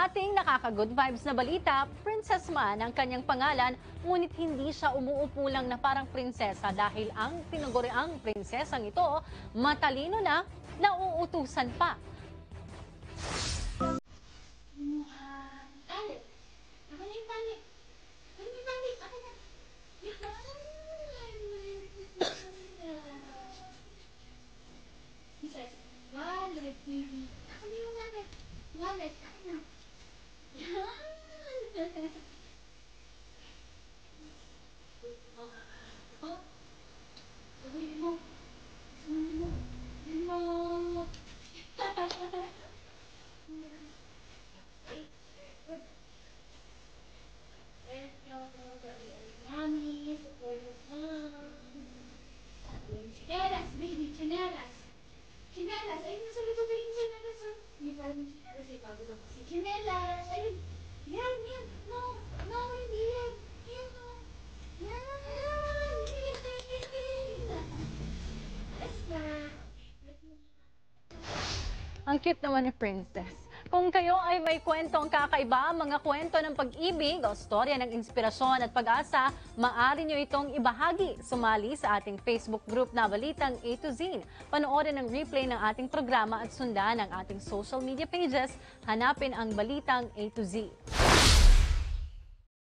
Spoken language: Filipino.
Sa ating nakaka-good vibes na balita, Princess Man ang kanyang pangalan, ngunit hindi siya umuupo lang na parang prinsesa dahil ang tinaguriang prinsesang ito matalino na nauutusan pa. Chinelas, baby, chinelas. Chinelas, ayun nasa likod na yung chinelas. Hindi pa rin chinelas, eh, bago na kasi chinelas. Ayun, yan, yan. No, no, hindi yan. Yan, no. Yan, yes, na. Ang cute naman ni Princess. Kung kayo ay may kwentong kakaiba, mga kwento ng pag-ibig o storya ng inspirasyon at pag-asa, maaari nyo itong ibahagi. Sumali sa ating Facebook group na Balitang A to Z. Panoorin ang replay ng ating programa at sundan ang ating social media pages. Hanapin ang Balitang A to Z.